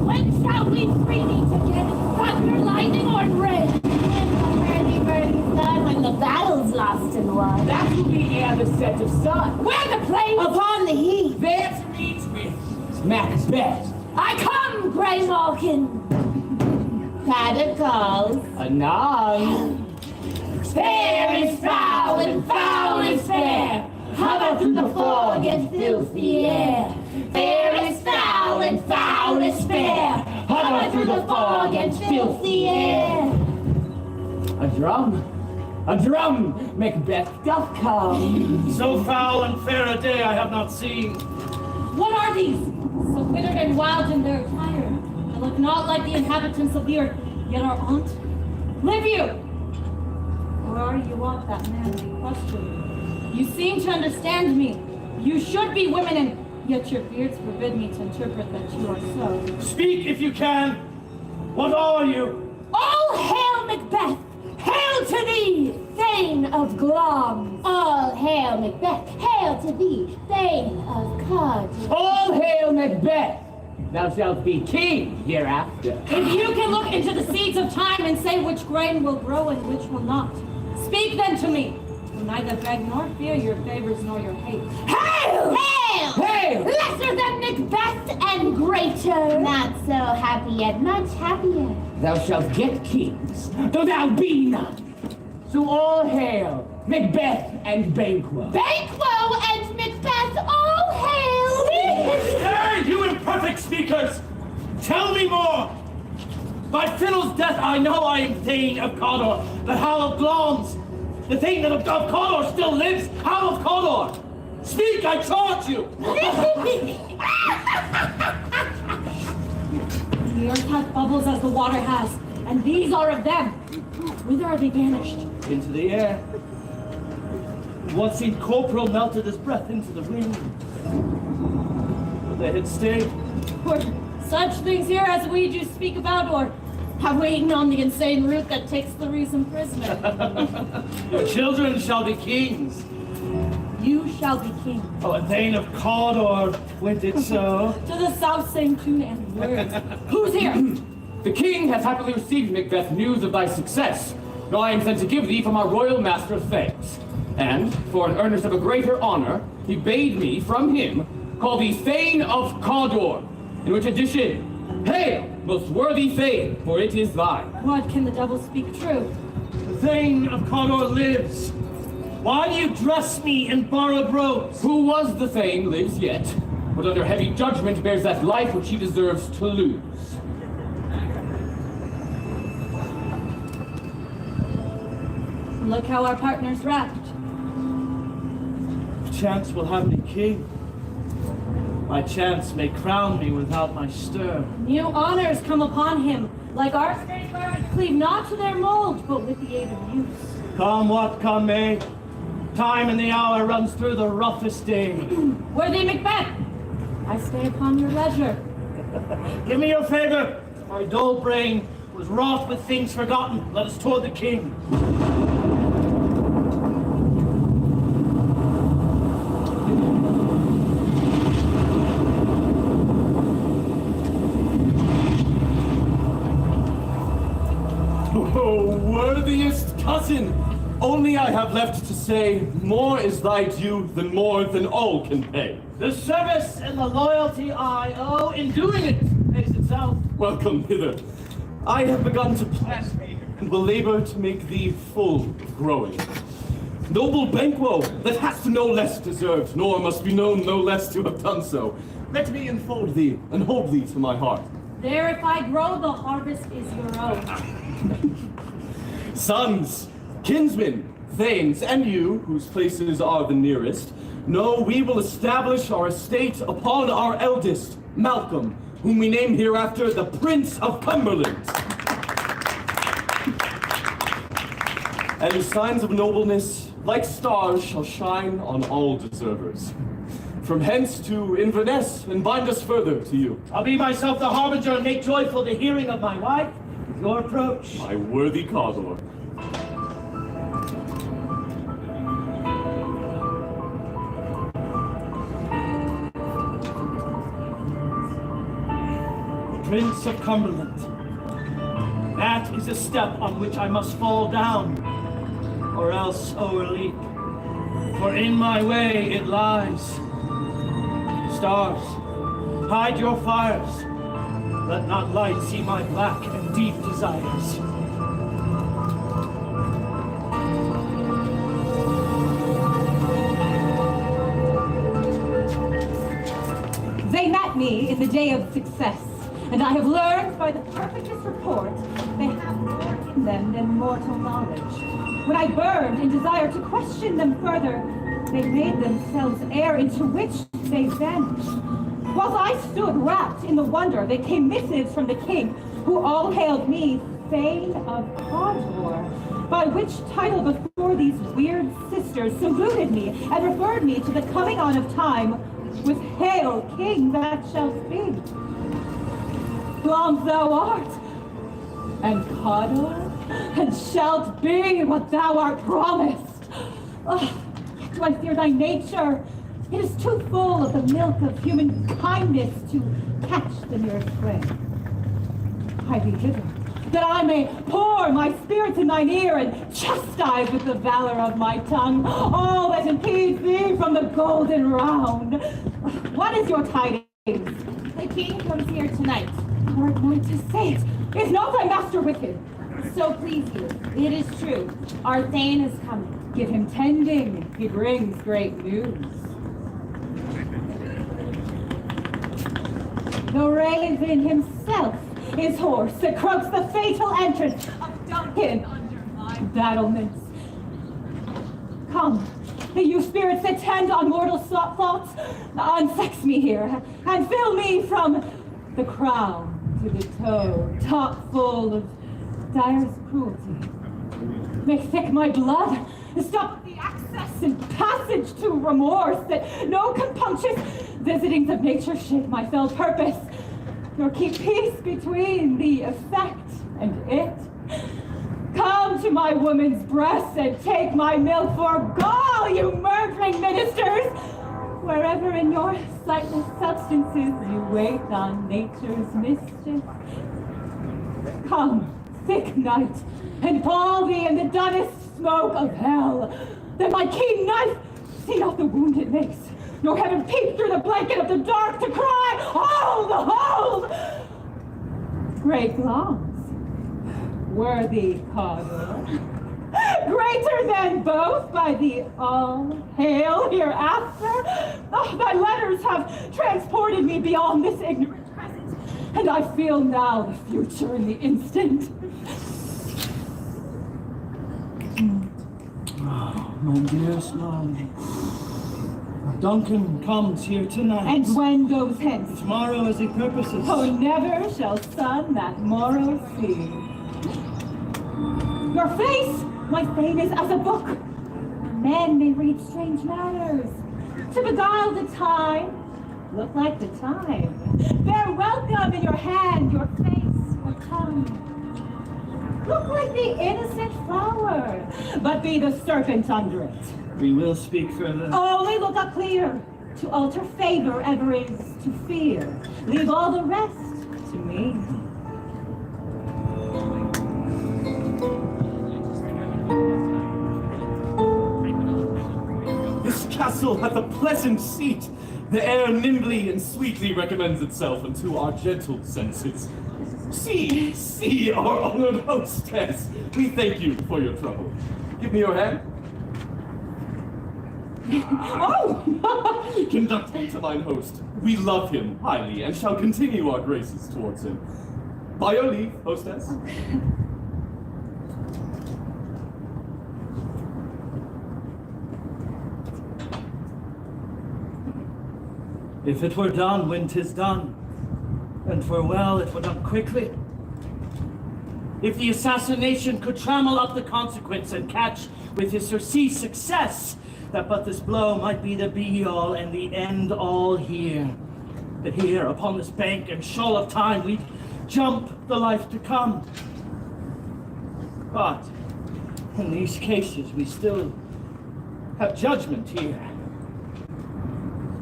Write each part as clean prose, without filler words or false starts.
When shall we free thee together? Thunder, lightning, or rain? When the hurdy-burdy's done, when the battle's lost and won. That will be ere the set of sun. Where the plains upon the heath. There to meet with Macbeth. I come, Grey Malkin. Paddock calls. Anon. Fair is foul and foul is fair. Hover through the fog and filthy air. Fair is foul and foul is fair. Hover through the fog and filthy air. A drum, Macbeth doth come. So foul and fair a day I have not seen. What are these? So withered and wild in their attire. They look not like the inhabitants of the earth, yet our aunt. Live you! Or are you what that man may question? You seem to understand me. You should be women, and yet your beards forbid me to interpret that you are so. Speak if you can. What are you? All hail Macbeth! Hail to thee, Thane of Glom! All hail Macbeth! Hail to thee, Thane of Cod! All hail Macbeth! Thou shalt be king hereafter. If you can look into the seeds of time and say which grain will grow and which will not, speak then to me. Who neither beg nor fear your favors nor your hate. Hail! Hail! Hail! Lesser than Macbeth and greater. Not so happy yet much happier. Thou shalt get kings, though thou be none. So all hail Macbeth and Banquo. Banquo and Macbeth, all hail! Hey, you imperfect speakers! Tell me more! By Fiddle's death I know I am Thane of Cawdor, but how of Glom's? The Thane of Cawdor still lives! How of Cawdor? Speak, I charge you! The earth hath bubbles as the water has, and these are of them. Whither are they banished? Into the air. Once seen corporal melted his breath into the wind. But they had stayed. Or such things here as we do speak about, or have we eaten on the insane root that takes the reason prisoner? Your children shall be kings. You shall be king. Oh, a Thane of Cawdor went it so. To the south same tune and words. Who's here? The king hath happily received, Macbeth, news of thy success. Now I am sent to give thee from our royal master thanks. And, for an earnest of a greater honor, he bade me, from him, call thee Thane of Cawdor, in which addition, hail, most worthy Thane, for it is thine. What, can the devil speak true? The Thane of Cawdor lives. Why do you dress me in borrowed robes? Who was the Thane lives yet, but under heavy judgment bears that life which he deserves to lose. Look how our partner's wrapped. Chance will have me king. My chance may crown me without my stir. New honors come upon him, like our state birds cleave not to their mold, but with the aid of use. Come what come may, time and the hour runs through the roughest day. Worthy Macbeth, I stay upon your leisure. Give me your favor. My dull brain was wrought with things forgotten. Let us toward the king. Oh, worthiest cousin! Only I have left to say, more is thy due than more than all can pay. The service and the loyalty I owe in doing it pays itself. Welcome hither. I have begun to plant thee, and will labor to make thee full of growing. Noble Banquo, that hast no less deserved, nor must be known no less to have done so. Let me enfold thee, and hold thee to my heart. There, if I grow, the harvest is your own. Sons, kinsmen, thanes, and you, whose places are the nearest, know we will establish our estate upon our eldest, Malcolm, whom we name hereafter the Prince of Cumberland. And his signs of nobleness, like stars, shall shine on all deservers. From hence to Inverness, and bind us further to you. I'll be myself the harbinger and make joyful the hearing of my wife with your approach. My worthy Cawdor. Prince of Cumberland. That is a step on which I must fall down, or else o'erleap. For in my way it lies. Stars, hide your fires. Let not light see my black and deep desires. They met me in the day of success, and I have learned by the perfectest report they have more in them than mortal knowledge. When I burned in desire to question them further, they made themselves air into which they vanished. Whilst I stood wrapped in the wonder, there came missives from the king, who all hailed me Thane of Cawdor, by which title before these weird sisters saluted me and referred me to the coming on of time with Hail, King, that shalt be. Long thou art, and Cawdor, and shalt be what thou art promised. Oh, do I fear thy nature? It is too full of the milk of human kindness to catch the nearest prey. Hie thee hither, that I may pour my spirits in thine ear and chastise with the valor of my tongue all that impedes thee from the golden round. What is your tidings? The king comes here tonight. Lord, not to say it. Is not thy master with him? So please you, it is true. Our Thane is coming. Give him tending. He brings great news. The raven himself is hoarse that croaks the fatal entrance of Duncan under my battlements. Come, you spirits that tend on mortal thoughts, unsex me here, and fill me from the crown to the toe, top full of direst cruelty. Make thick my blood, stop the access and passage to remorse, that no compunctious visitings of nature shake my fell purpose, nor keep peace between the effect and it. Come to my woman's breast and take my milk for gall, you murdering ministers! Wherever in your sightless substances you wait on nature's mischief. Come, thick night, and pall thee in the dunnest smoke of hell, that my keen knife see not the wound it makes, nor heaven peep through the blanket of the dark to cry, hold, hold! Great glance, worthy Cawdor, greater than both by the all-hail hereafter. Oh, thy letters have transported me beyond this ignorant present, and I feel now the future in the instant. Oh, my dearest love. Duncan comes here tonight. And when goes hence? Tomorrow as he purposes. Oh, never shall sun that morrow see. Your face, my fame, is as a book. Men may read strange matters. To beguile the time, look like the time. Bear welcome in your hand, your face, your tongue. Look like the innocent flower, but be the serpent under it. We will speak further. Only look up clear. To alter favor ever is to fear. Leave all the rest to me. This castle hath a pleasant seat. The air nimbly and sweetly recommends itself unto our gentle senses. See, our honored hostess. We thank you for your trouble. Give me your hand. Oh! Conduct him to mine host. We love him highly and shall continue our graces towards him. By your leave, hostess. If it were done when 'tis done, and 'twere well it were done quickly. If the assassination could trammel up the consequence and catch with his surcease success, that but this blow might be the be-all and the end-all here. That here, upon this bank and shoal of time, we'd jump the life to come. But in these cases, we still have judgment here.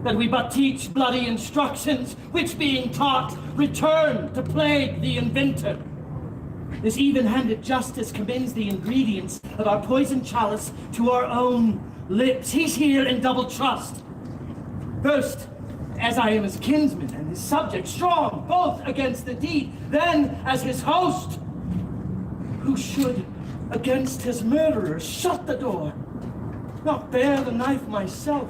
that we but teach bloody instructions, which being taught, return to plague the inventor. This even-handed justice commends the ingredients of our poison chalice to our own lips. He's here in double trust. First, as I am his kinsman and his subject, strong both against the deed, then as his host, who should, against his murderers, shut the door, not bear the knife myself.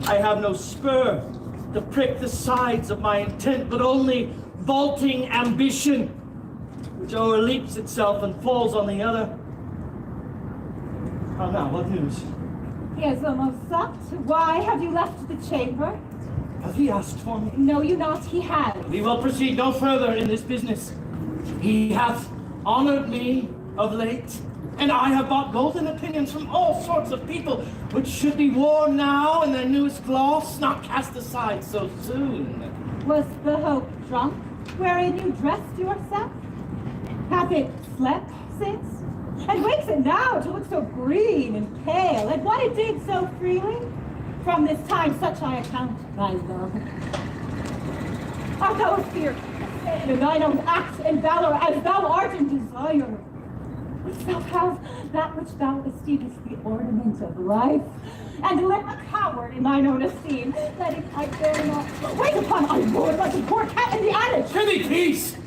I have no spur to prick the sides of my intent, but only vaulting ambition, which o'erleaps itself and falls on the other. How now, what news? He has almost supped. Why have you left the chamber? Hath he asked for me? Know you not he has? We will proceed no further in this business. He hath honored me of late, and I have bought golden opinions from all sorts of people, which should be worn now in their newest gloss, not cast aside so soon. Was the hope drunk, wherein you dressed yourself? Hath it slept since? And wakes it now to look so green and pale, and what it did so freely? From this time such I account thy love. Art thou a fear, in thine own acts and valor, as thou art in desire? Wouldst thou have that which thou esteemest the ornament of life, and live a coward in thine own esteem, that if I dare not wait upon I would like a poor cat in the adage? Prithee, peace!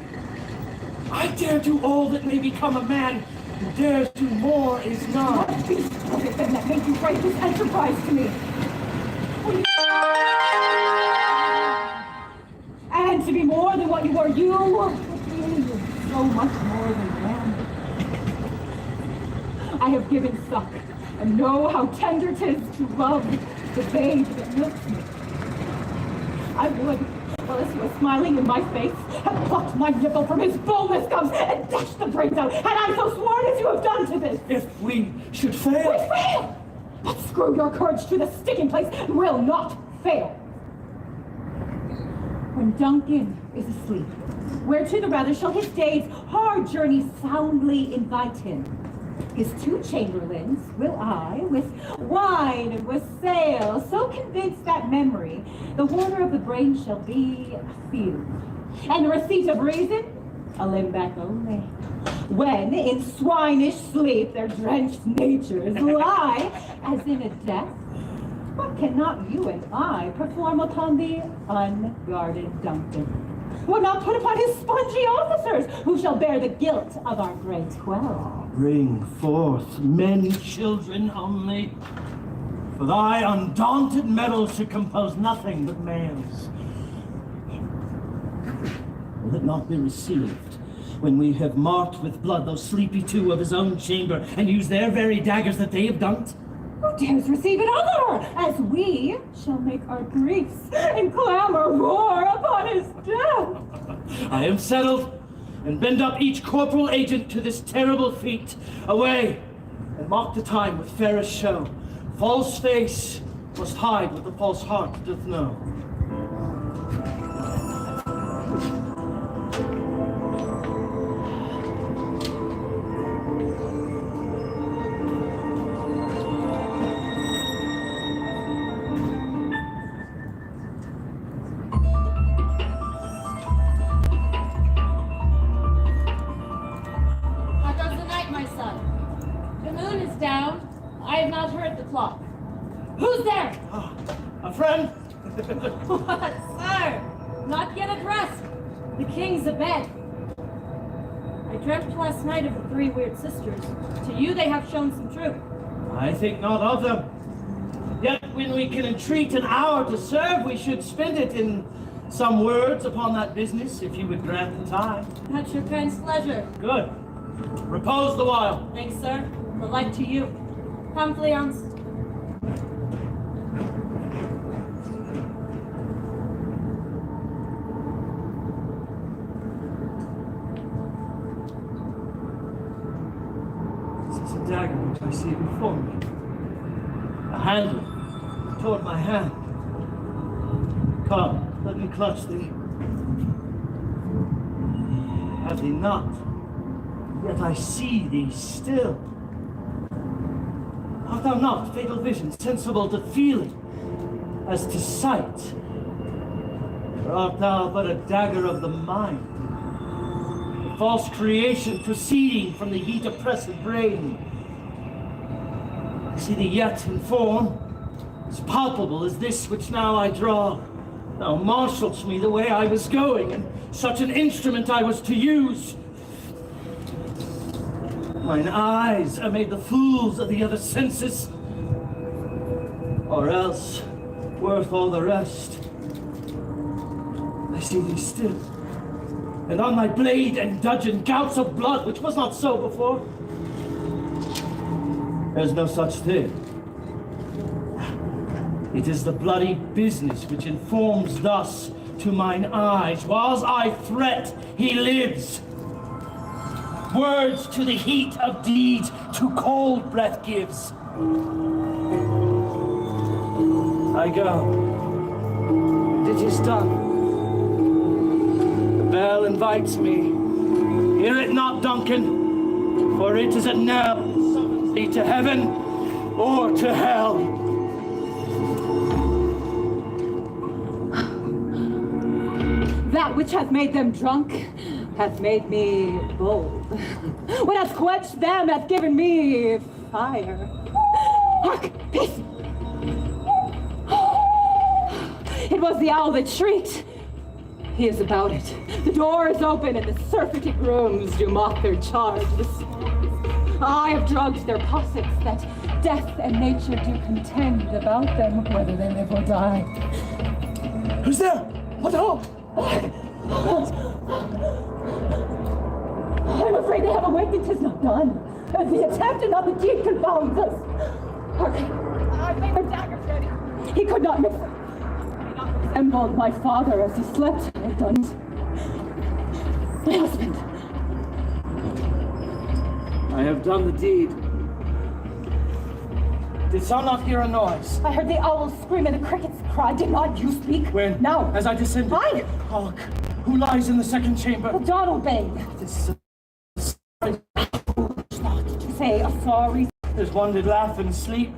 I dare do all that may become a man, who dares do more is none. What beast was it then that made you write this enterprise to me? And to be more than what you are, you would be so much more than man. I have given suck, and know how tender 'tis to love the babe that milks me. I would, while as he was smiling in my face, have plucked my nipple from his boneless gums and dashed the brains out, had I so sworn as you have done to this. If we should fail... We fail! But screw your courage to the sticking place, will not fail. When Duncan is asleep, whereto the rather shall his day's hard journey soundly invite him. His two chamberlains will I, with wine and with sail, so convince that memory, the warner of the brain shall be a field, and the receipt of reason, a limbeck only. When in swinish sleep their drenched natures lie, as in a death, what cannot you and I perform upon the unguarded Duncan? Would not put upon his spongy officers, who shall bear the guilt of our great quell. Bring forth men, children only, for thy undaunted mettle should compose nothing but males. Will it not be received when we have marked with blood those sleepy two of his own chamber, and use their very daggers that they have dunked? Who dares receive it other, as we shall make our griefs and clamor roar upon his death? I am settled, and bend up each corporal agent to this terrible feat. Away, and mark the time with fairest show. False face must hide what the false heart doth know. Who's there? A friend? What, sir? Not yet at rest. The king's abed. I dreamt last night of the three weird sisters. To you they have shown some truth. I think not of them. Yet when we can entreat an hour to serve, we should spend it in some words upon that business, if you would grant the time. At your kind pleasure. Good. Repose the while. Thanks, sir. The like to you. Come, Cleons. Dagger which I see before me. A handle toward my hand. Come, let me clutch thee. Have thee not, yet I see thee still. Art thou not, fatal vision, sensible to feeling as to sight? Or art thou but a dagger of the mind, a false creation proceeding from the heat oppressed brain? I see thee yet in form, as palpable as this which now I draw. Thou marshalst me the way I was going, and such an instrument I was to use. Mine eyes are made the fools of the other senses, or else, worth all the rest, I see thee still, and on thy blade and dudgeon gouts of blood, which was not so before. There's no such thing. It is the bloody business which informs thus to mine eyes. Whiles I threat, he lives. Words to the heat of deeds, to cold breath gives. I go. It is done. The bell invites me. Hear it not, Duncan, for it is a knell that summons thee to heaven or to hell. That which hath made them drunk hath made me bold. What hath quenched them hath given me fire. Hark! Peace! It was the owl that shrieked. He is about it. The door is open and the surfeited grooms do mock their charge. The swans, I have drugged their possets that death and nature do contend about them, whether they live or die. Who's there? What ho? I'm afraid they have awakened. 'Tis not done. The attempt and not the deed confounds us. Hark! I made my daggers ready. He could not miss it. He not resembled my father as he slept. I have done it. My husband. I have done the deed. Didst thou not hear a noise? I heard the owls scream and the crickets cry. Did not you speak? When? Now. As I descended. I. Hark! Who lies in the second chamber? The Donald Bane. This is To say a sorry. There's one did laugh and sleep.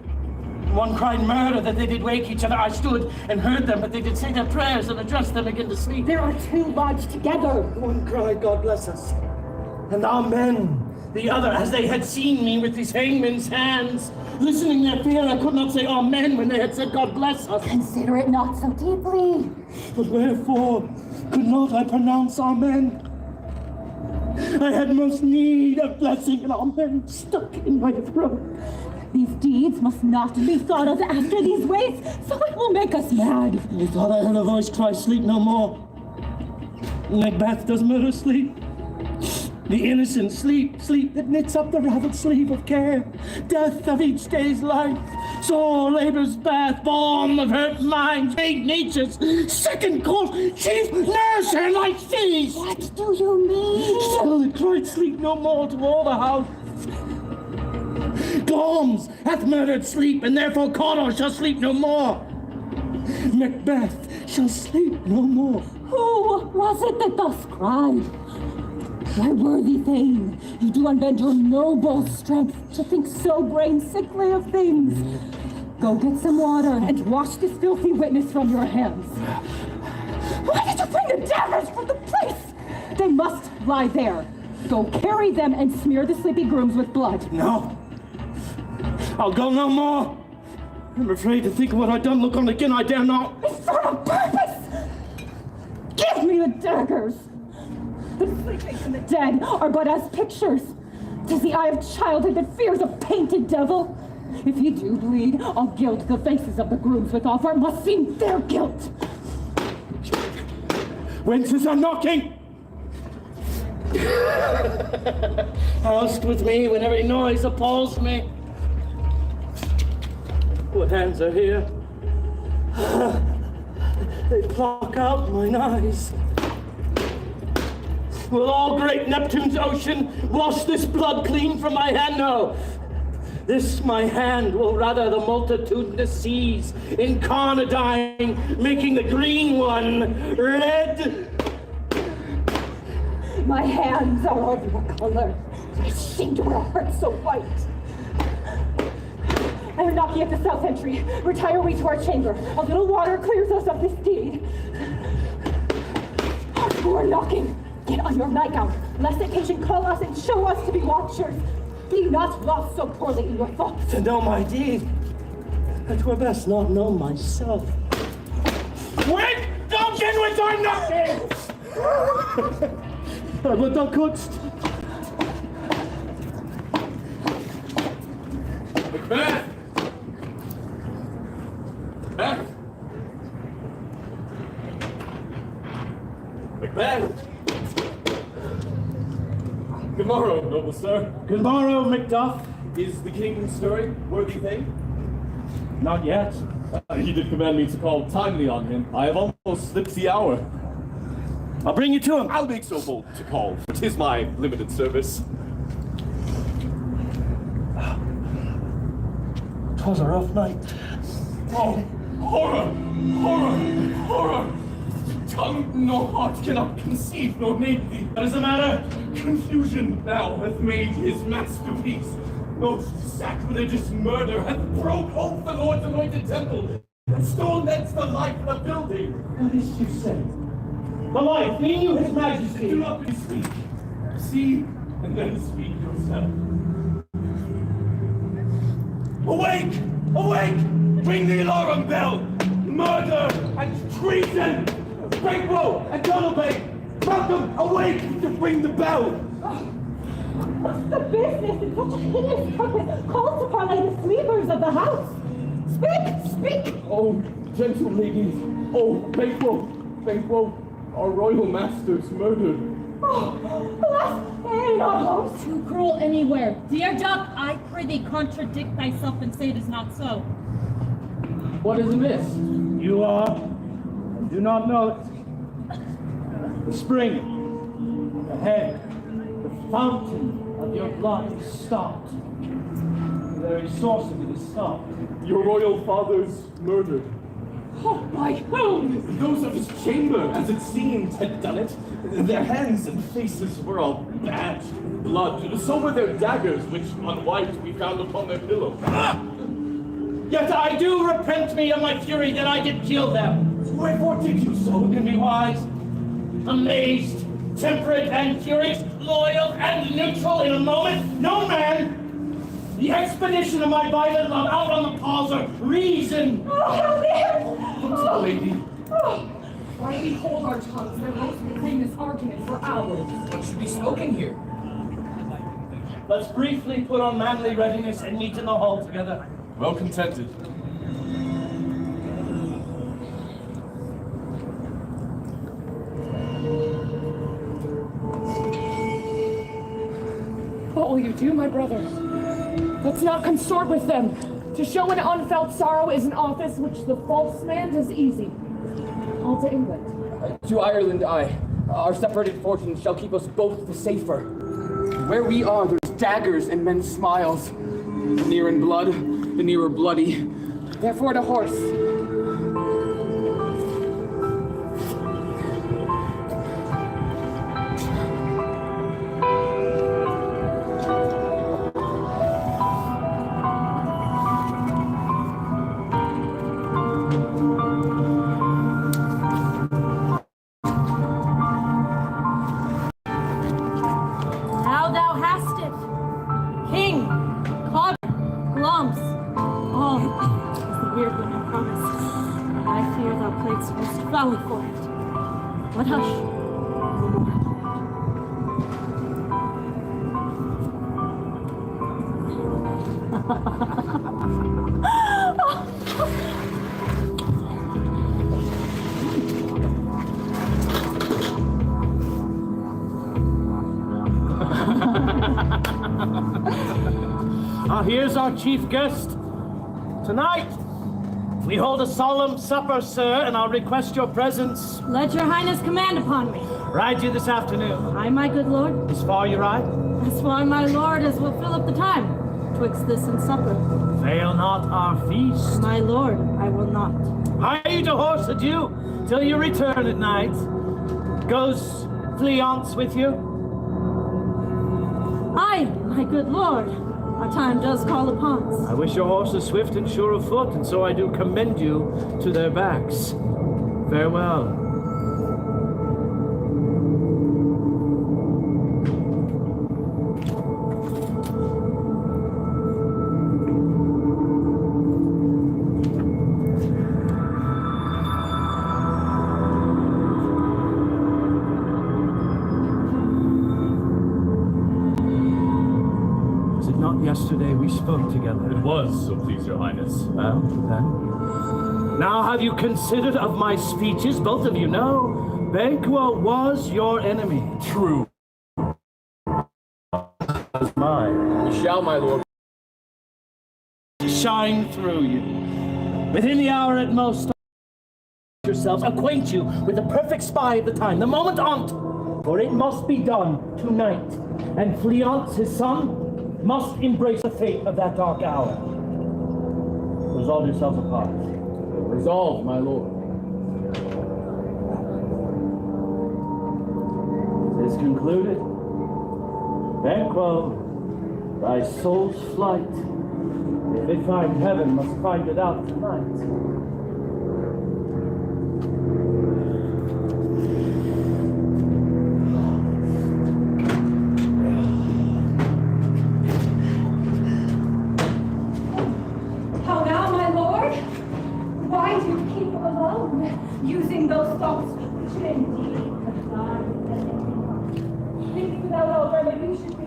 One cried murder that they did wake each other. I stood and heard them, but they did say their prayers and address them again to sleep. There are two lodged together. One cried, God bless us, and amen. The other, as they had seen me with these hangman's hands, listening their fear, I could not say amen when they had said, God bless us. Consider it not so deeply. But wherefore could not I pronounce amen? I had most need of blessing, and amen stuck in my throat. These deeds must not be thought of after these ways, so it will make us mad. I thought I heard a voice cry, sleep no more. Macbeth does murder sleep. The innocent sleep, sleep that knits up the raveled sleeve of care. Death of each day's life, sore labor's bath, balm of hurt minds, vague nature's second course, chief nurser like these. What do you mean? Still it cried, sleep no more to all the house. Glamis hath murdered sleep, and therefore Cawdor shall sleep no more. Macbeth shall sleep no more. Who was it that thus cried? My worthy thane, you do unbend your noble strength to think so brain-sickly of things. Go get some water and wash this filthy witness from your hands. Why did you bring the daggers from the place? They must lie there. Go carry them and smear the sleepy grooms with blood. No. I'll go no more. I'm afraid to think of what I've done. Look on again, I dare not. For a purpose! Give me the daggers! The sleeping and the dead are but as pictures. 'Tis the eye of childhood that fears a painted devil. If ye do bleed, I'll gild the faces of the grooms withal, for it must seem their guilt. Whence is a knocking? Housed with me when every noise appalls me. What hands are here? They pluck out mine eyes. Will all great Neptune's ocean wash this blood clean from my hand? No. This my hand will rather the multitudinous seas incarnadine, making the green one red. My hands are of your color. I seem to wear heart so white. I am knocking at the south entry. Retire we to our chamber. A little water clears us of this deed. Who are knocking? Get on your nightgown, lest occasion call us and show us to be watchers. Be not lost so poorly in your thoughts. To know my deed, but 'twere best not know myself. Wait! Don't get with our knocking! Aber da kunst. Macbeth! Macbeth! Macbeth! Good morrow, noble sir. Good morrow, Macduff. Is the king stirring, worthy thing? Not yet. He did command me to call timely on him. I have almost slipped the hour. I'll bring you to him. I'll make so bold to call, for 'tis my limited service. 'Twas a rough night. Oh, horror! Horror! Horror! Tongue nor heart cannot conceive nor name thee. What is the matter? Confusion now hath made his masterpiece. Most sacrilegious murder hath broke off the Lord's anointed temple, and stolen thence the life of the building. What is you say? The life, mean you, his majesty? Do not bespeak. See, and then speak yourself. Awake! Awake! Ring the alarm bell! Murder and treason! Banquo and Donalbain! Malcolm, awake to ring the bell! What's the business in such a hideous purpose calls to parlay the sleepers of the house? Speak! Speak! Oh, gentle ladies! Oh, Banquo! Our royal master's murdered. Oh, alas, in our homes. Too cruel anywhere. Dear Duck, I prithee contradict thyself and say it is not so. What is amiss? You do not know it. The spring, the head, the fountain of your blood is stopped. The very source of it is stopped. Your royal father's murdered. Oh, by whom? Those of his chamber, as it seemed, had done it. Their hands and faces were all badged with blood. So were their daggers, which, unwiped, we found upon their pillow. Ah! Yet I do repent me of my fury that I did kill them. Wherefore did you so? Who can be wise, amazed, temperate and furious, loyal and neutral in a moment? No man! The expedition of my violent love out on the paws of reason. Oh, how near! Oh, lady. Why we hold our tongues? Their most proclaim this argument for hours. What should be spoken here? Let's briefly put on manly readiness and meet in the hall together. Well contented. What will you do, my brother? Let's not consort with them. To show an unfelt sorrow is an office which the false man does easy. All to England. To Ireland, our separated fortunes shall keep us both the safer. Where we are, there's daggers and men's smiles. The near in blood, the nearer bloody. Therefore to horse. Now thou hast it. King, Codder, Glumps. Oh, it's the weird one, I promise. And I fear thou playedst most foully for it. But hush. Here's our chief guest. Tonight, we hold a solemn supper, sir, and I'll request your presence. Let your highness command upon me. Ride you this afternoon. Aye, my good lord. As far you ride, As far, my lord, as will fill up the time twixt this and supper. fail not our feast. My lord, I will not. Hire you to horse adieu till you return at night. Goes Fleance with you? Aye, my good lord. Our time does call upon us. I wish your horses swift and sure of foot, and so I do commend you to their backs. Farewell. Yesterday we spoke together. It was, so please your highness. Well, then. Now have you considered of my speeches? Both of you know Banquo was your enemy. True. Was mine. We shall, my lord. Shine through you. Within the hour at most, yourselves, acquaint you with the perfect spy of the time, the moment on't, for it must be done tonight. And Fleance, his son, must embrace the fate of that dark hour. Resolve yourselves apart. Resolve, my lord. This concluded, Banquo, thy soul's flight, if it find heaven, must find it out tonight. Using those thoughts, which indeed have died. Thinking without all remedy, we should be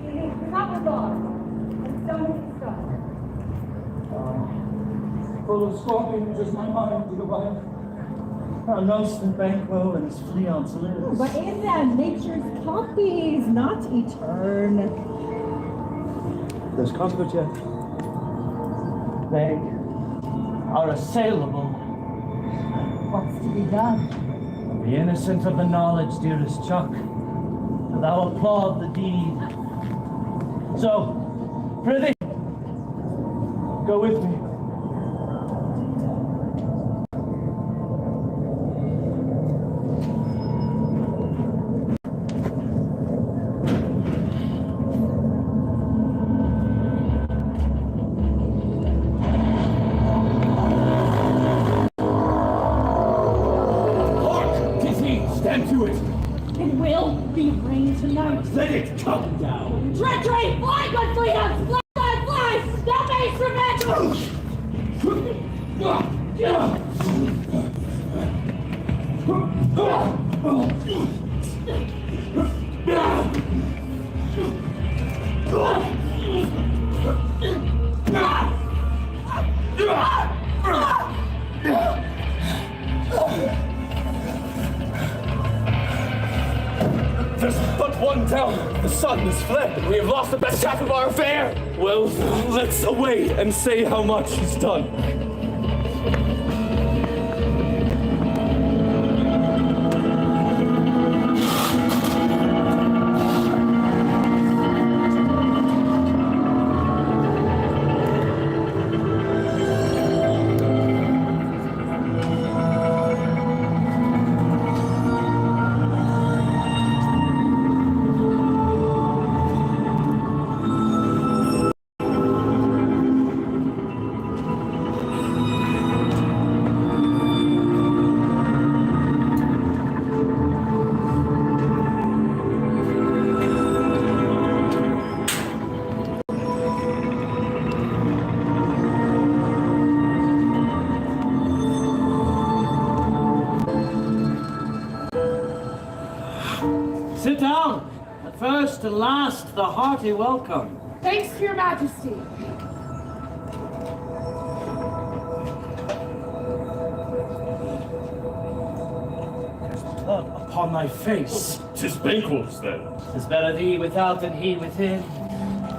not regard, and done with stuff. Full of scorpions is my mind, dear wife. Thou knowst that Banquo and his Fleance lives. But in them, nature's poppies, not etern. There's comfort yet. They are assailable. What's to be done? Be innocent of the knowledge, dearest Chuck. Do thou applaud the deed. So, prithee, go with me. Let it come down! Treachery! Fly, good Fleance! Fly, fly, fly! Thou mayst revenge! There's but one town. The sun has fled, and we have lost the best half of our affair. Well, let's away and say how much he's done. Sit down. At first and last, the hearty welcome. Thanks to your majesty. Blood upon thy face. 'Tis Banquo's, then. 'Tis better thee without than he within.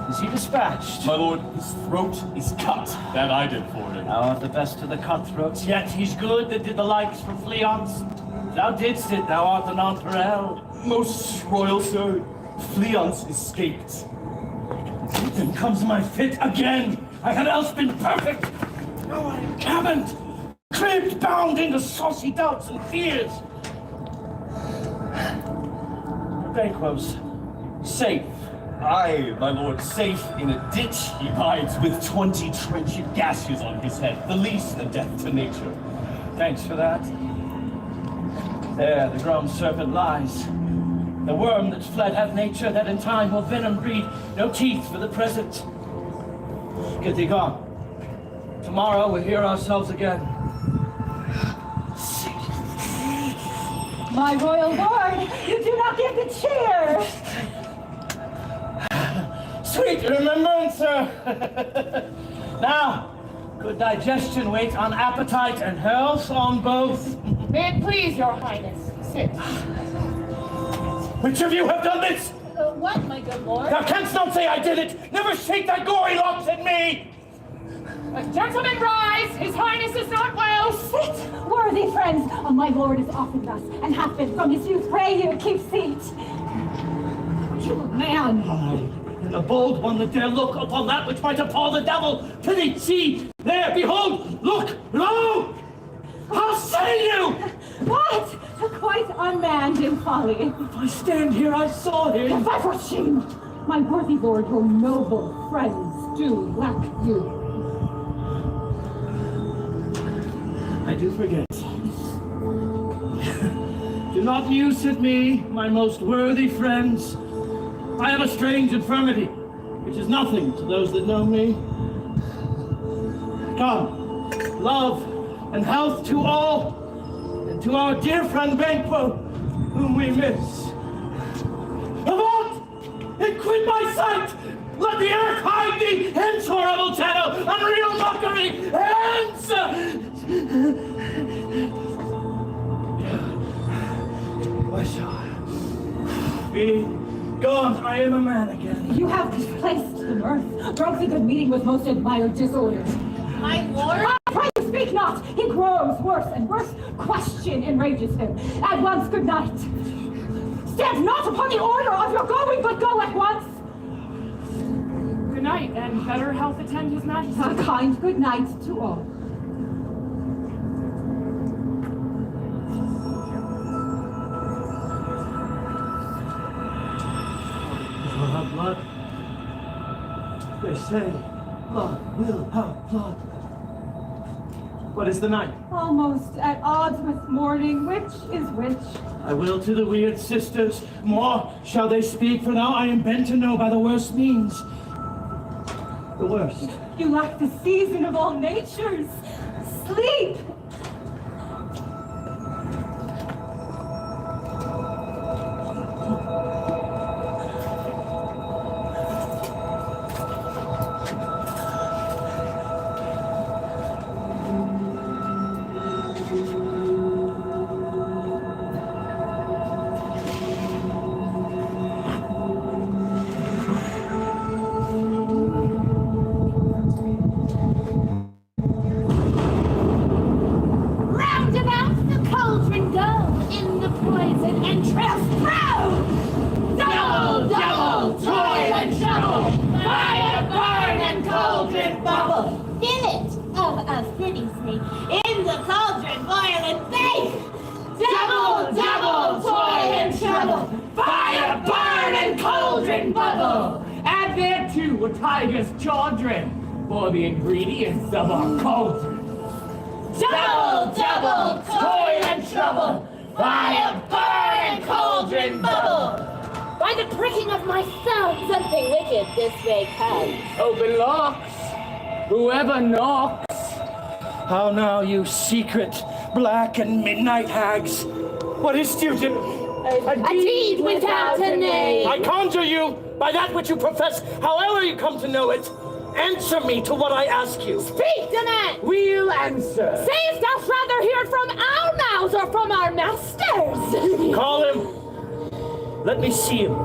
Is he dispatched? My lord, his throat is cut. That I did for him. Thou art the best of the cutthroats, yet he's good that did the likes for Fleance. Thou didst it, thou art the nonpareil. Most royal sir, Fleance escaped. Then comes my fit again. I had else been perfect. No, I haven't. Cribbed, bound into saucy doubts and fears. Banquo's safe Aye, my lord, safe in a ditch he bides with 20 trenchant gashes on his head, the least a death to nature. Thanks for that. There the grum serpent lies. The worm that's fled hath nature that in time will venom breed. No teeth for the present. Get thee gone. Tomorrow we'll hear ourselves again. My royal lord, you do not give the cheer! Sweet remembrance, sir. Now, good digestion waits on appetite and health on both. May it please your highness, sit. Which of you have done this? What, my good lord? Thou canst not say I did it! Never shake thy gory locks at me! Gentlemen, rise! His highness is not well! Sit, worthy friends! My lord is often thus, and hath been from his youth. Pray you, keep seat. You man! And a bold one that dare look upon that which might appall the devil. Pity, see, there, behold, look, lo! I'll say you! What? Quite unmanned in folly. If I stand here, I saw him. Fie for shame! My worthy lord, your noble friends do lack you. I do forget. Do not muse at me, my most worthy friends. I have a strange infirmity, which is nothing to those that know me. Come, love and health to all, and to our dear friend Banquo, whom we miss. Avaunt, and quit my sight! Let the earth hide thee! Hence, horrible shadow, unreal mockery! Hence! Why shall I be gone? I am a man again. You have displaced the mirth, broke the good meeting with most admired disorder. My lord? Pray you speak not! He grows worse and worse. Question enrages him. At once, good night. Stand not upon the order of your going, but go at once. Good night, and better health attend his majesty. A kind good night to all. Will have blood. They say blood will have blood. What is the night? Almost at odds with morning. Which is which? I will to the weird sisters. More shall they speak, for now I am bent to know by the worst means. The worst. You lack the season of all natures. Sleep! For the ingredients of our cauldron. Double, double, toil and trouble, fire, burn, and cauldron bubble. By the pricking of my thumb, something wicked this way comes. Open locks, whoever knocks. How now, you secret, black and midnight hags? What is due to A deed without a name. I conjure you, by that which you profess, however you come to know it, answer me to what I ask you. Speak, demand. We'll answer. Sayest thou rather hear it from our mouths or from our masters? Call him. Let me see him.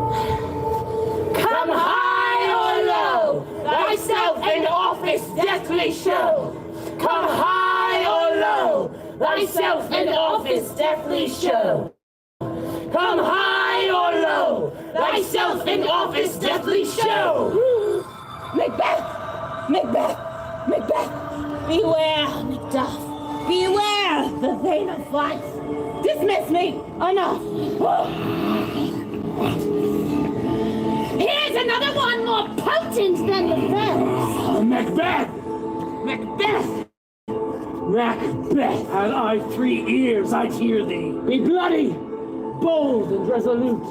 Come high or low, thyself in office deathly show. Come high or low, thyself in office deathly show. Come high or low, thyself in office deathly show. Macbeth! Macbeth! Macbeth! Beware, Macduff! Beware the vein of fight! Dismiss me! Enough! Here's another one more potent than the first. Macbeth! Macbeth! Macbeth, had I 3 ears, I'd hear thee. Be bloody, bold, and resolute.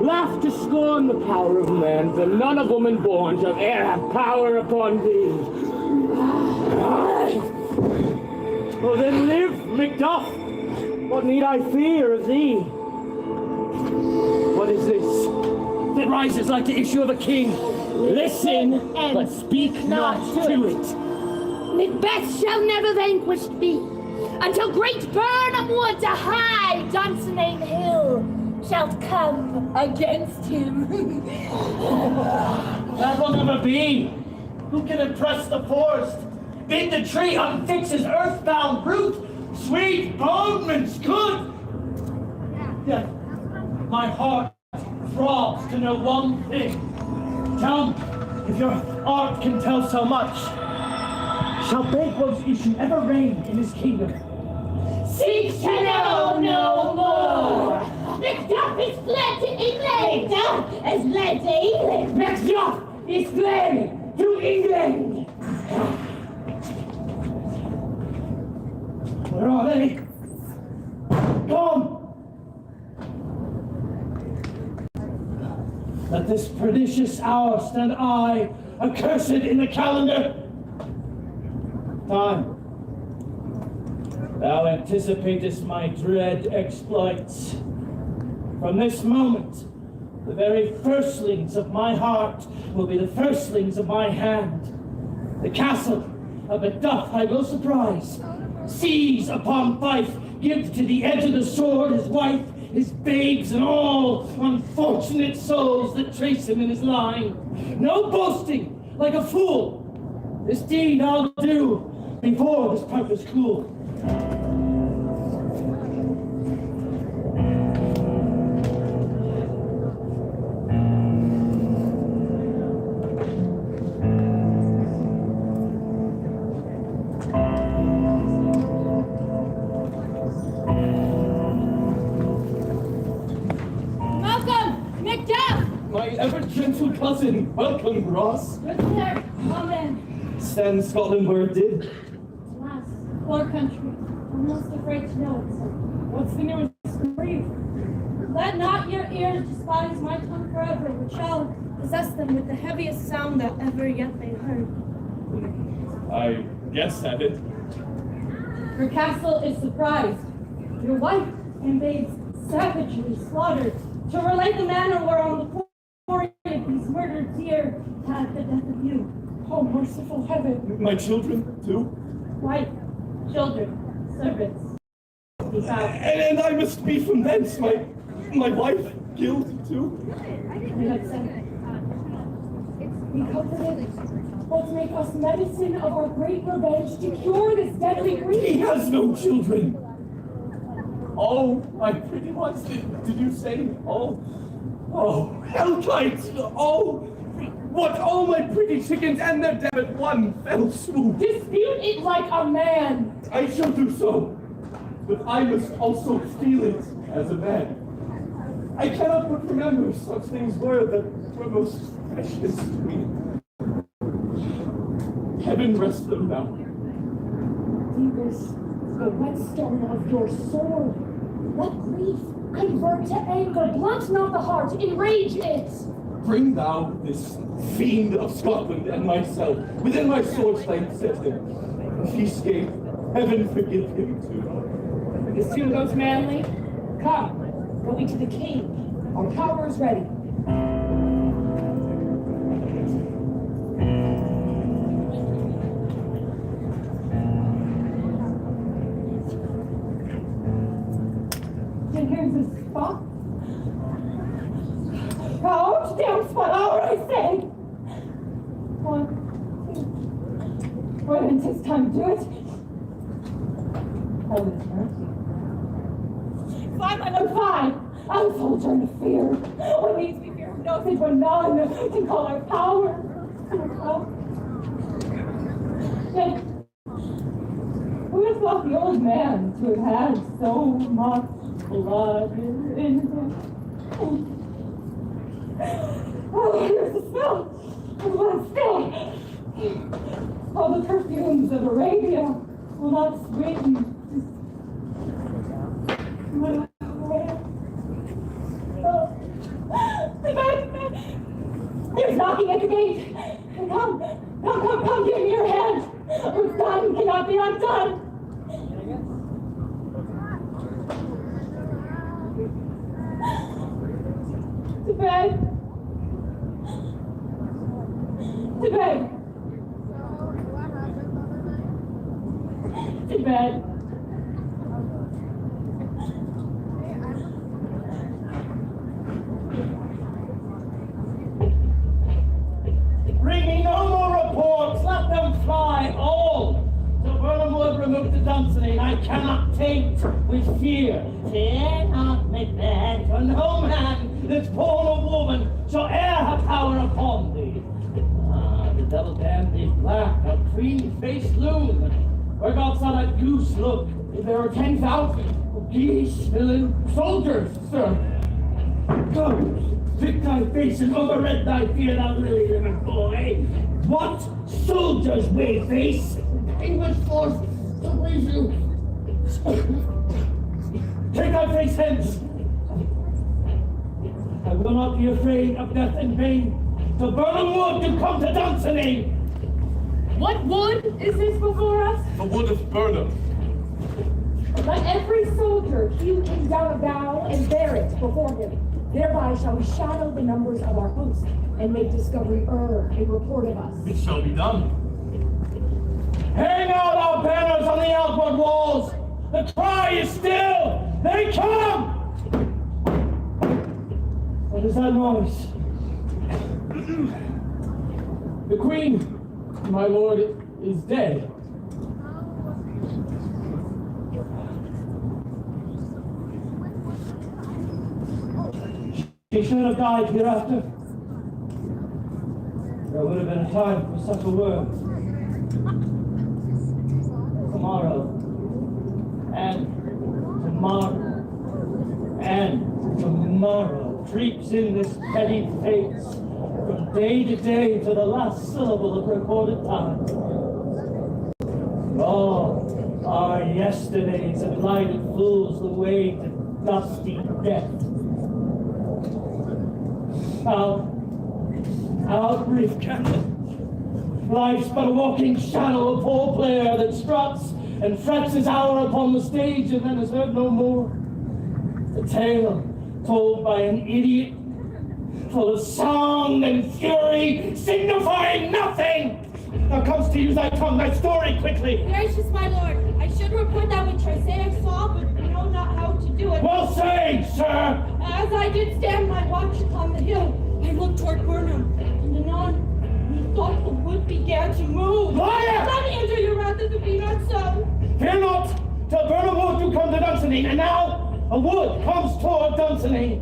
Laugh to scorn the power of man, for none of woman born shall e'er have power upon thee. Oh, then live, Macduff! What need I fear of thee? What is this that rises like the issue of a king? Listen, but speak not to it. Macbeth shall never vanquish me, until great Burnham Wood to high Dunsinane Hill shalt come against him. That will never be. Who can impress the forest? Bid the tree unfix his earthbound root. Sweet boneman's good. Yet my heart throbs to know one thing. Tell me, if your art can tell so much, shall Banquo's issue ever reign in his kingdom? Seek to know no more. Macduff is fled to England. Macduff has fled to England. Macduff is fled to England. Where are they? Come! Let this pernicious hour stand I, accursed in the calendar. Time, thou anticipatest my dread exploits. From this moment, the very firstlings of my heart will be the firstlings of my hand. The castle of Macduff I will surprise, seize upon Fife, give to the edge of the sword his wife, his babes, and all unfortunate souls that trace him in his line. No boasting, like a fool. This deed I'll do before this purpose cool. Welcome, Macduff! My ever-gentle cousin, welcome, Ross. Good sir, come in. Stand Scotland where it did. Alas, poor country, I'm most afraid to know it, sir. What's the news? Grief. Let not your ears despise my tongue forever, which shall possess them with the heaviest sound that ever yet they heard. I guess at it. Her castle is surprised. Your wife and babes savagely slaughtered. To relate the manner whereon the poor of these murdered deer had the death of you. Oh, merciful heaven. My children, too. Wife, children, servants. Speak out. And I must be from thence, my wife killed, too. We have said, Be comforted. Let's make us medicine of our great revenge to cure this deadly He grief. has no children. Oh, my pretty ones, did you say? Oh, hellkites! Oh, what all my pretty chickens and their dead at one fell swoop. Dispute it like a man. I shall do so, but I must also feel it as a man. I cannot but remember such things were that were most precious to me. Heaven rest them now. Deep is the whetstone of your sword. Let grief convert to anger. Blunt not the heart, enrage it. Bring thou this fiend of Scotland and myself within my sword's length, set him. If he escape, heaven forgive him too. This tune goes manly. Come, go we to the king. Our power is ready. And here's a spot. Out, down spot, out, I say. 1, 2. Well, then 'tis time to do it. Heaven's mercy. 5, I know 5. I'm full turn of fear. What needs me fear of no thing but none can call our power. Yet, who would have thought the old man to have had so much blood in him? Oh, here's the smell of blood still. All the perfumes of Arabia will not sweeten. He's knocking at the gate. Come, give me your hand. What's done cannot be undone. To bed. To bed. To bed. Bring me no more reports, let them fly, all. So Burnham Wood remove to Dunsinane, I cannot taint with fear. Fear not, Macbeth, for no man that's born a woman shall e'er have power upon thee. Ah, the devil damned thee black, a cream-faced loon. Where God saw that goose look, There are 10,000 geese, villain, soldiers, sir. go. Pick thy face and overread thy fear, thou lily-livered boy. What soldiers, way-face? English force to raise you. Take thy face hence. I will not be afraid of death in vain. To Burnham Wood to come to Dunsinane. What wood is this before us? The wood of Burnham. Let every soldier hew him down a bough and bear it before him. Thereby shall we shadow the numbers of our host and make discovery in report of us. It shall be done. Hang out our banners on the outward walls. The cry is still. They come. What is that noise? The queen, my lord, is dead. She should have died hereafter. There would have been a time for such a word. Tomorrow. And tomorrow. And tomorrow creeps in this petty pace from day to day to the last syllable of recorded time. All our yesterdays have glided fools the way to dusty death. Out, brief candle. Life's but a walking shadow, a poor player that struts and frets his hour upon the stage and then is heard no more. A tale told by an idiot, full of song and fury, signifying nothing. Now comes to use thy tongue, thy story quickly. Gracious my lord, I should report that which I say I saw, but know not how to do it. Well say, sir. As I did stand my watch upon the hill, I looked toward Burnham, and anon, methought the wood began to move. Liar! Let me enter your wrath if it be not so. Fear not, till Burnham Wood do come to Dunsinane, and now a wood comes toward Dunsinane.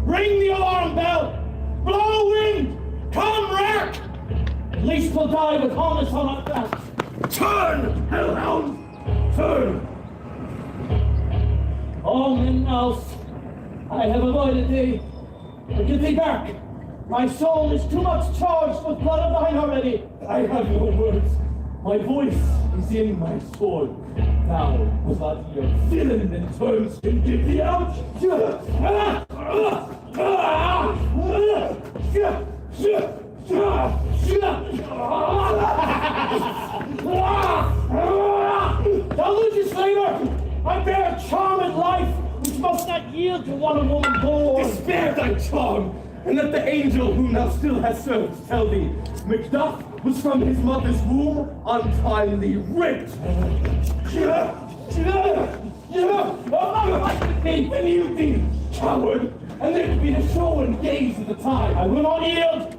Ring the alarm bell, blow wind, come wreck! At least we'll die with harness on our backs. Turn, hellhound, turn! All men else, I have avoided thee. But get thee back. My soul is too much charged with blood of thine already. I have no words. My voice is in my sword. Thou wilt not be a villain in terms can give thee out. Thou legislator, I bear a charmed life which must not yield to one a woman born. Spare thy charm, and let the angel whom thou still hast served tell thee, Macduff was from his mother's womb untimely raped. Beneath thee, coward, and there to be the show and gaze of the time. I will not yield.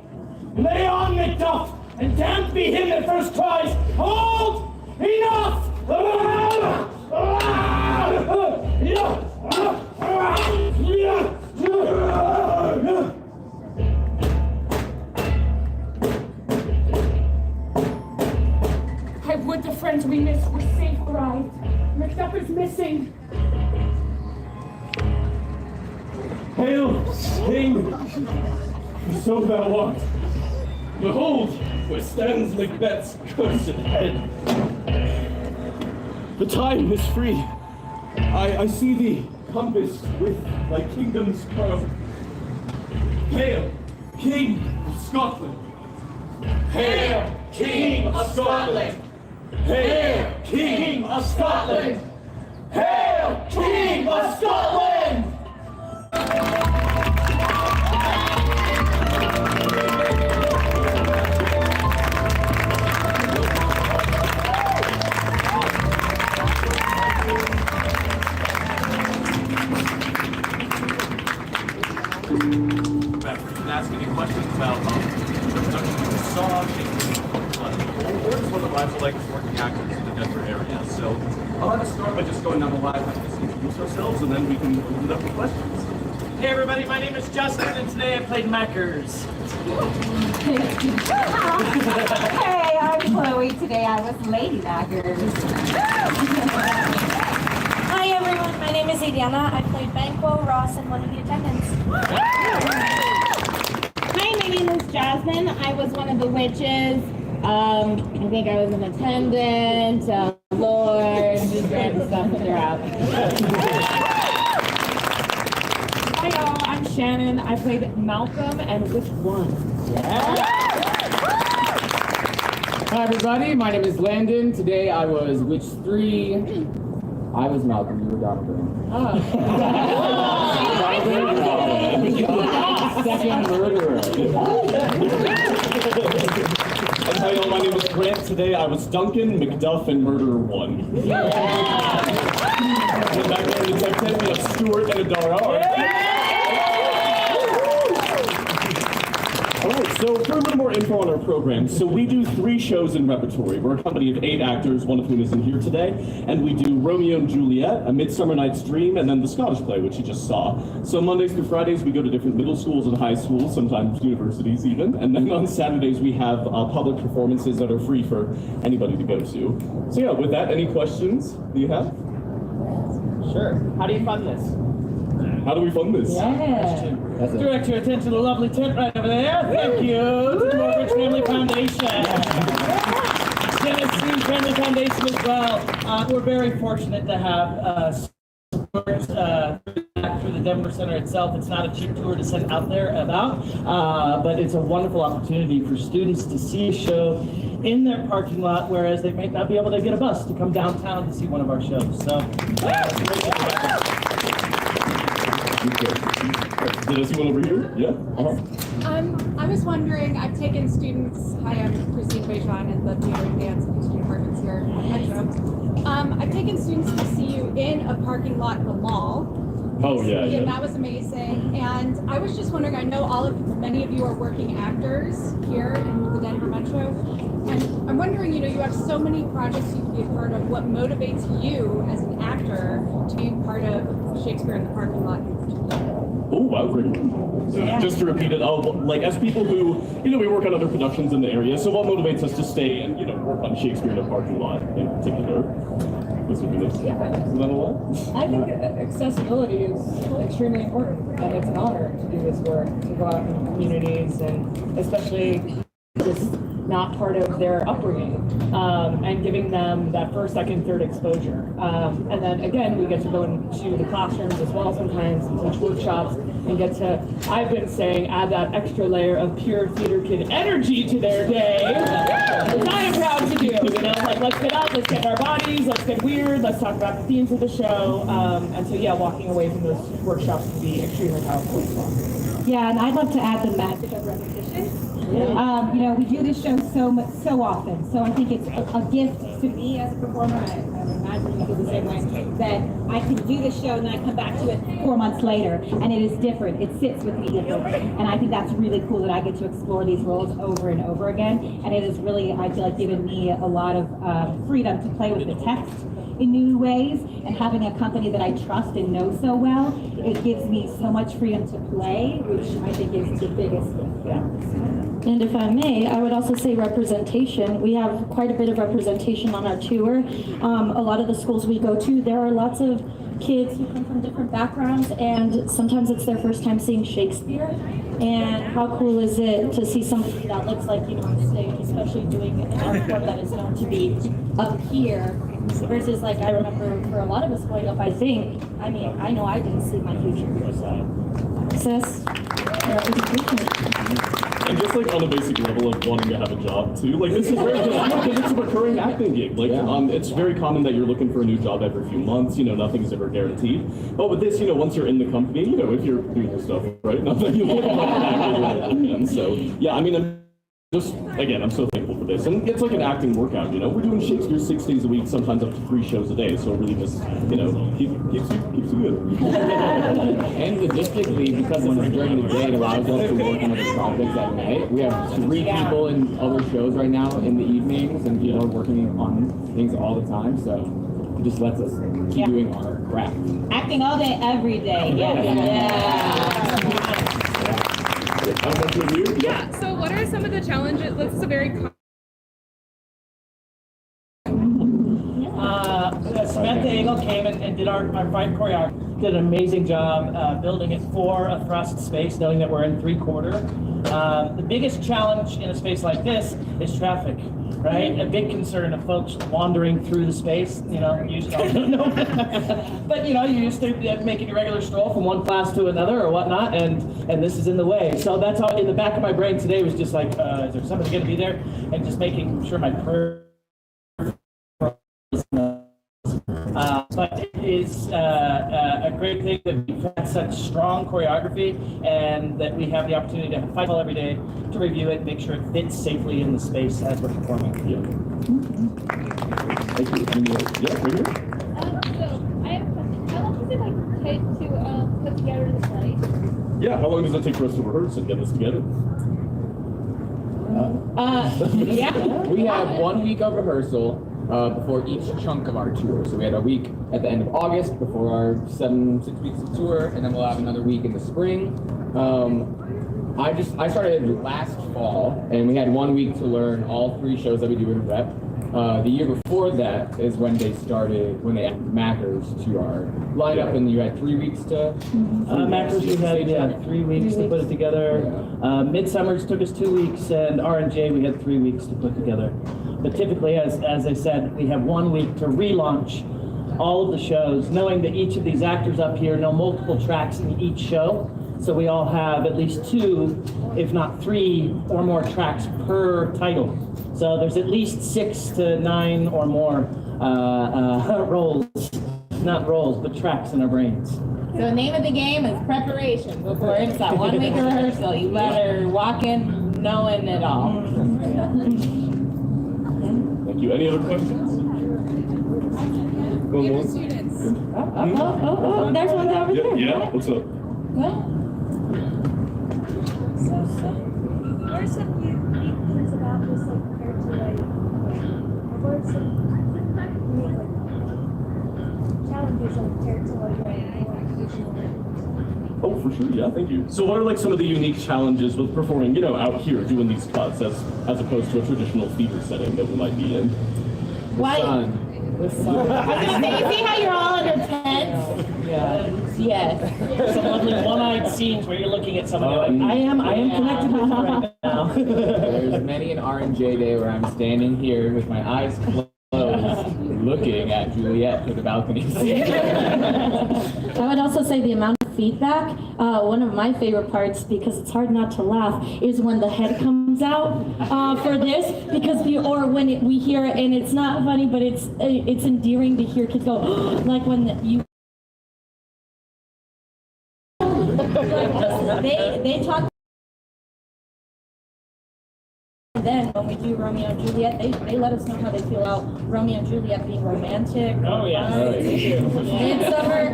Lay on, Macduff, and damned be him that first cries, hold! Enough! I would the friends we missed were safe arrived. Macduff is missing. Hail, King! So thou art. Behold, where stands Macbeth's cursed head. The time is free. I see thee compassed with thy kingdom's pearl. Hail, King of Scotland! Hail, King of Scotland! Hail, King of Scotland! Hail, King of Scotland! Ask any questions about the production of the song, or just what the lives are like as working actors in the Denver area. So I'll have to start by just going down the line and just introduce ourselves, and then we can open it up for questions. Hey everybody, my name is Justin, and today I played Mackers. Hey, I'm Chloe. Today I was Lady Mackers. Hi everyone, my name is Adriana. I played Banquo, Ross, and one of the attendants. Hi, my name is Jasmine. I was one of the witches. I think I was an attendant, lord, just random stuff throughout. Hi y'all, I'm Shannon. I played Malcolm and Witch 1. Hi everybody, my name is Landon. Today I was Witch 3. I was Malcolm, you were Donovan. Second murderer. And hi, y'all, my name is Grant. Today I was Duncan, Macduff, and Murderer 1. In the background detective, we have Stuart and Adara. Alright, so for a little more info on our program, so we do 3 shows in repertory. We're a company of 8 actors, one of whom is in here today, and we do Romeo and Juliet, A Midsummer Night's Dream, and then the Scottish play, which you just saw. So Mondays through Fridays, we go to different middle schools and high schools, sometimes universities even, and then on Saturdays we have public performances that are free for anybody to go to. So yeah, with that, any questions that you have? Sure. How do you fund this? How do we fund this? Direct your attention to the lovely tent right over there. Thank you to the Mortgage Family Foundation. Tennessee Family Foundation as well. We're very fortunate to have support through the Denver Center itself. It's not a cheap tour to send out there about, but it's a wonderful opportunity for students to see a show in their parking lot, whereas they might not be able to get a bus to come downtown to see one of our shows. So, it's a great thing. Did I see one over here? Yeah? I was wondering, I've taken students, hi, I'm Christine Bejan in the theater and dance and history departments here at Metro. I've taken students to see you in a parking lot at the mall. Oh, yeah. And that was amazing. And I was just wondering, I know many of you are working actors here in the Denver Metro. And I'm wondering, you have so many projects you can be a part of. What motivates you as an actor to be part of Shakespeare in the Parking Lot? Oh, wow, great. Just to repeat it, like as people who, we work on other productions in the area, so what motivates us to stay and, work on Shakespeare in the Parking Lot in particular? This would be nice. Is that a lot? I think accessibility is extremely important, and it's an honor to do this work, to go out in communities, and especially just not part of their upbringing, and giving them that first, second, third exposure. And then again, we get to go into the classrooms as well sometimes and teach workshops and get to, I've been saying, add that extra layer of pure theater kid energy to their day, which I am proud to do. Like let's get up, let's get our bodies, let's get weird, let's talk about the themes of the show. And so yeah, walking away from those workshops can be extremely powerful as well. Yeah, and I'd love to add the message of repetition. We do this show so often, so I think it's a gift to me as a performer. I imagine you feel the same way, that I can do this show and then I come back to it 4 months later, and it is different. It sits with me different, and I think that's really cool that I get to explore these roles over and over again. And it has really, I feel like, given me a lot of freedom to play with the text in new ways, and having a company that I trust and know so well, it gives me so much freedom to play, which I think is the biggest gift. Yeah. And if I may, I would also say representation. We have quite a bit of representation on our tour. A lot of the schools we go to, there are lots of kids who come from different backgrounds, and sometimes it's their first time seeing Shakespeare. And how cool is it to see somebody that looks like you on stage, especially doing an art form that is known to be up here, versus like I remember for a lot of us growing up, I know I didn't see my future here, so access. And just like on a basic level of wanting to have a job too, like this is very because it's a recurring acting gig. Like it's very common that you're looking for a new job every few months. Nothing's ever guaranteed. But with this, once you're in the company, if you're doing your stuff right, nothing you look like. So yeah, I'm so thankful for this. And it's like an acting workout, We're doing Shakespeare 6 days a week, sometimes up to 3 shows a day. So it really just, keeps you good. And logistically, because this is during the day, it allows us to work on other projects at night. We have 3 people in other shows right now in the evenings, and people are working on things all the time. So it just lets us keep doing our craft. Acting all day, every day. Yeah. Yeah, so what are some of the challenges? This is a very Samantha Eagle came and did our fight choreography. Did an amazing job building it for a thrust space, knowing that we're in 3/4. The biggest challenge in a space like this is traffic, right? A big concern of folks wandering through the space. But you're used to making your regular stroll from one class to another or whatnot, and this is in the way. So that's all in the back of my brain today was just like, is there somebody going to be there? And just making sure my prayer. But it is a great thing that we've had such strong choreography and that we have the opportunity to fight every day to review it, make sure it fits safely in the space as we're performing. Yeah. Thank you. Yeah, right here. So I have a question. How long does it take to put together the play? Yeah, how long does it take for us to rehearse and get this together? We have 1 week of rehearsal before each chunk of our tour. So we had a week at the end of August before our 6 weeks of tour, and then we'll have another week in the spring. I started last fall, and we had 1 week to learn all 3 shows that we do in rep. The year before that is when they added Mackers to our lineup, and you had 3 weeks to. Mackers, we had 3 weeks to put it together. Midsummers took us 2 weeks, and R&J we had 3 weeks to put together. But typically, as I said, we have 1 week to relaunch all of the shows, knowing that each of these actors up here know multiple tracks in each show. So we all have at least 2, if not 3 or more tracks per title. So there's at least 6 to 9 or more tracks in our brains. So the name of the game is preparation. Before it's that 1 week of rehearsal, you better walk in knowing it all. Thank you. Any other questions? Go on. Students. There's one over there. Yeah, what's up? What are some unique things about this, compared to what are some challenges compared to Oh, for sure. Yeah, thank you. So what are some of the unique challenges with performing, out here doing these cuts as opposed to a traditional theater setting that we might be in? What? I was gonna say, you see how you're all under tents? Yes. Some lovely one-eyed scenes where you're looking at somebody like, I am connected with you right now. There's many an R&J day where I'm standing here with my eyes closed, looking at Juliet through the balcony. I would also say the amount of feedback, one of my favorite parts, because it's hard not to laugh, is when the head comes out for this, because we hear it, and it's not funny, but it's endearing to hear kids go, like when you they talk. And then when we do Romeo and Juliet, they let us know how they feel about Romeo and Juliet being romantic. Oh, yeah.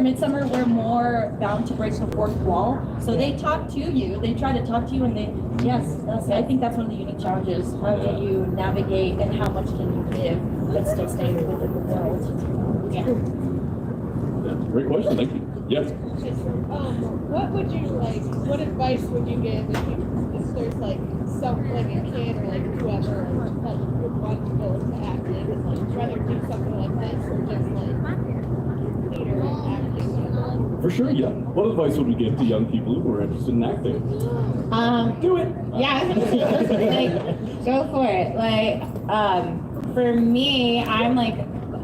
Midsummer, we're more bound to break the fourth wall. So they talk to you. They try to talk to you, and I think that's one of the unique challenges. How do you navigate, and how much can you give, but still stay within the world? Yeah. Great question. Thank you. Yes. What advice would you give if there's someone like a kid or whoever would want to go into acting and rather do something like this or just theater and acting? For sure, yeah. What advice would we give to young people who are interested in acting? Do it. Yeah. Like, go for it. Like, for me, I'm like,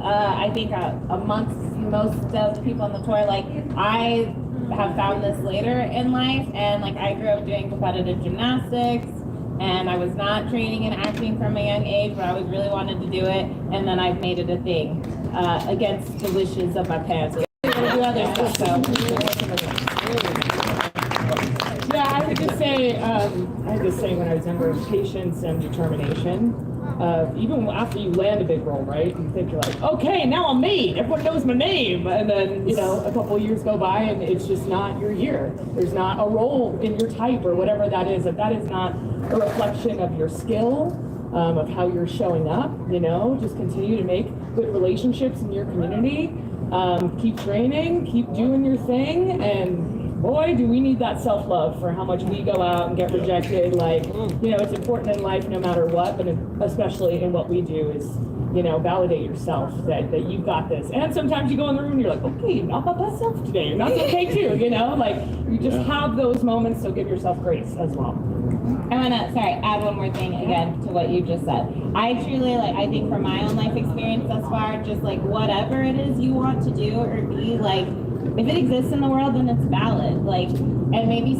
I think amongst most of the people on the tour, like, I have found this later in life, and like, I grew up doing competitive gymnastics, and I was not training in acting from a young age, but I was really wanted to do it, and then I've made it a thing, against the wishes of my parents. I'm gonna do other stuff, so. Yeah, I would just say, when I was younger, patience and determination. Even after you land a big role, right? You think you're like, okay, now I'm made. Everyone knows my name. And then, a couple of years go by and it's just not your year. There's not a role in your type or whatever that is. If that is not a reflection of your skill, of how you're showing up, just continue to make good relationships in your community. Keep training, keep doing your thing, and boy, do we need that self-love for how much we go out and get rejected. Like, it's important in life no matter what, but especially in what we do is, validate yourself that you've got this. And sometimes you go in the room and you're like, okay, you're not my best self today. You're not okay too, Like, you just have those moments, so give yourself grace as well. I want to, add one more thing again to what you just said. I truly, I think from my own life experience thus far, just whatever it is you want to do or be, if it exists in the world, then it's valid. And maybe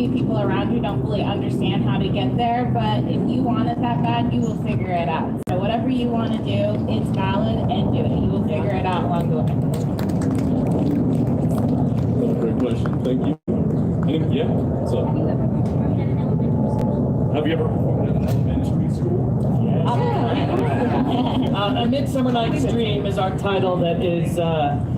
people around you don't fully understand how to get there, but if you want it that bad, you will figure it out. So whatever you want to do, it's valid, and do it. You will figure it out along the way. Great question, thank you. Yeah, so. Have you ever performed at an elementary school? Yes. A Midsummer Night's Dream is our title that is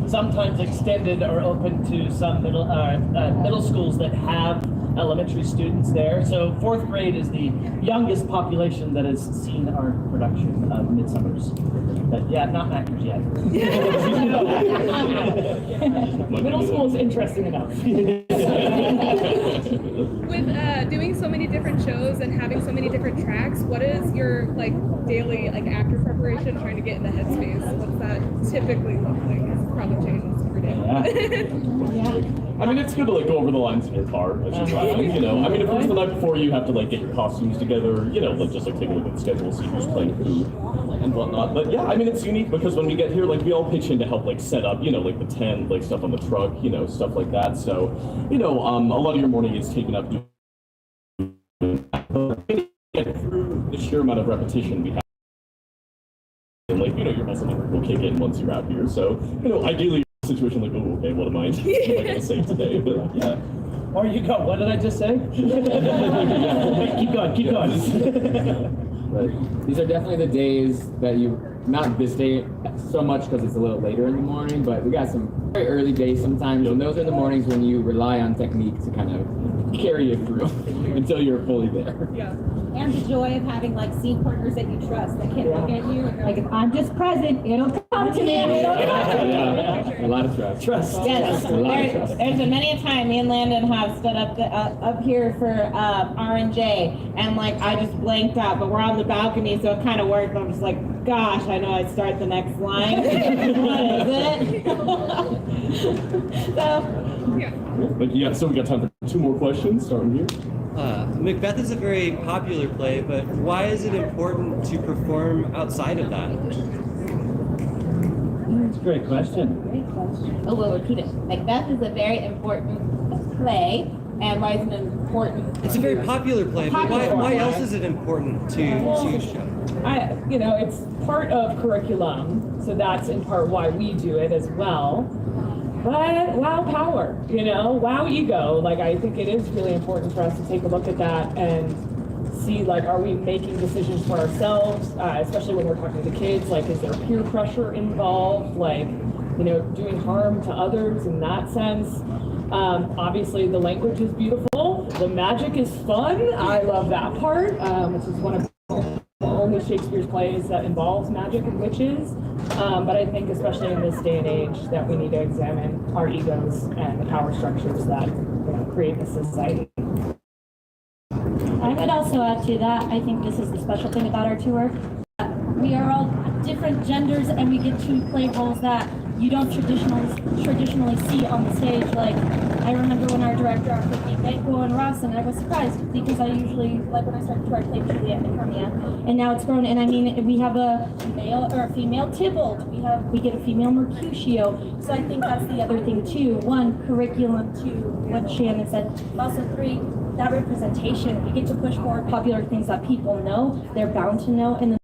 sometimes extended or open to some middle schools that have elementary students there. So 4th grade is the youngest population that has seen our production of Midsummers. But yeah, not actors yet. Middle school is interesting enough. With doing so many different shows and having so many different tracks, what is your daily actor preparation, trying to get in the headspace? What's that typically look like? It's probably changes every day. I mean, it's good to go over the lines in your car as you're driving, I mean, of course, the night before you have to get your costumes together, just take a look at the schedule, see who's playing who and whatnot. But yeah, I mean, it's unique because when we get here, we all pitch in to help set up, the tent, stuff on the truck, stuff like that. So, a lot of your morning is taken up doing through the sheer amount of repetition we have. And your muscle memory will kick in once you're out here. So, ideally, situation oh, okay, what am I gonna say today? But yeah. Or you go, what did I just say? Keep going. But these are definitely the days that not this day so much because it's a little later in the morning, but we got some very early days sometimes, and those are the mornings when you rely on technique to kind of carry you through until you're fully there. Yeah. And the joy of having scene partners that you trust that can look at you if I'm just present, it'll come to me. Yeah, a lot of trust. Yes, there's been many a time me and Landon have stood up here for R&J, and I just blanked out, but we're on the balcony, so it kind of worked. I'm just like, gosh, I know I'd start the next line. What is it? But yeah, so we got time for 2 more questions, starting here. Macbeth is a very popular play, but why is it important to perform outside of that? That's a great question. Oh, we'll repeat it. Macbeth is a very important play, and why is it important? It's a very popular play, but why else is it important to show? It's part of curriculum, so that's in part why we do it as well. But wow power, wow ego. I think it is really important for us to take a look at that and see, are we making decisions for ourselves, especially when we're talking to kids, is there peer pressure involved, doing harm to others in that sense. Obviously the language is beautiful, the magic is fun, I love that part, which is one of only Shakespeare's plays that involves magic and witches. But I think especially in this day and age that we need to examine our egos and the power structures that create this society. I would also add to that, I think this is the special thing about our tour. We are all different genders and we get to play roles that you don't traditionally see on the stage. Like, I remember when our director offered me Banquo and Ross, and I was surprised because I usually, like when I started to write, played Juliet and Hermia, and now it's grown. And I mean, we have a male or a female Tybalt. We get a female Mercutio. So I think that's the other thing too. One, curriculum. Two, what Shannon said. Also three, that representation. We get to push more popular things that people know. They're bound to know. And then,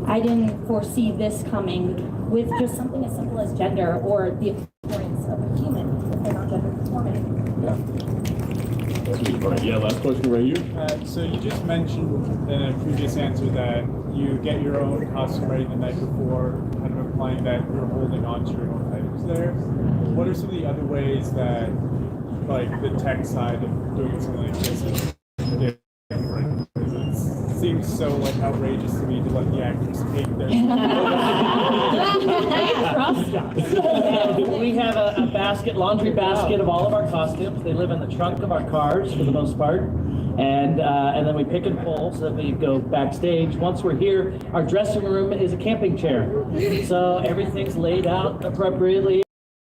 I didn't foresee this coming with just something as simple as gender or the appearance of a human if they're not gender conforming. Yeah. All right, yeah, last question right here. So you just mentioned in a previous answer that you get your own costume ready the night before, kind of implying that you're holding on to your own items there. What are some of the other ways that, like, the tech side of doing something like this is different? It seems so, like, outrageous to me to let the actors take their... We have a laundry basket of all of our costumes. They live in the trunk of our cars for the most part. And then we pick and pull so that we go backstage. Once we're here, our dressing room is a camping chair. So everything's laid out appropriately,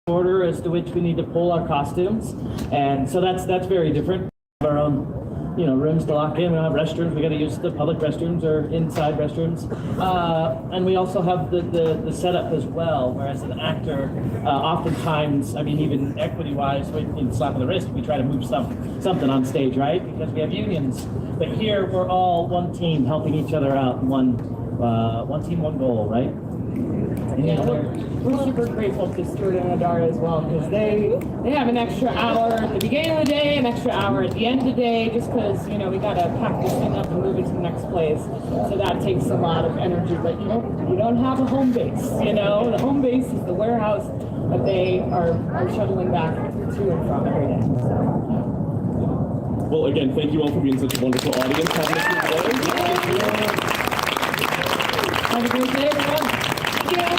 order as to which we need to pull our costumes. And so that's very different. Our own rooms to lock in. We don't have restrooms. We got to use the public restrooms or inside restrooms. And we also have the setup as well. Whereas an actor, oftentimes, I mean, even equity-wise, we slap on the wrist. We try to move something on stage, right? Because we have unions. But here, we're all one team, helping each other out. One team, one goal, right? Yeah, we're super grateful to Stuart and Adara as well, because they have an extra hour at the beginning of the day, an extra hour at the end of the day, just because, we got to pack this thing up and move it to the next place. So that takes a lot of energy, but you don't have a home base, The home base is the warehouse that they are shuttling back to and from every day. So. Well, again, thank you all for being such a wonderful audience. Have a good day. Have a great day, everyone. Yeah.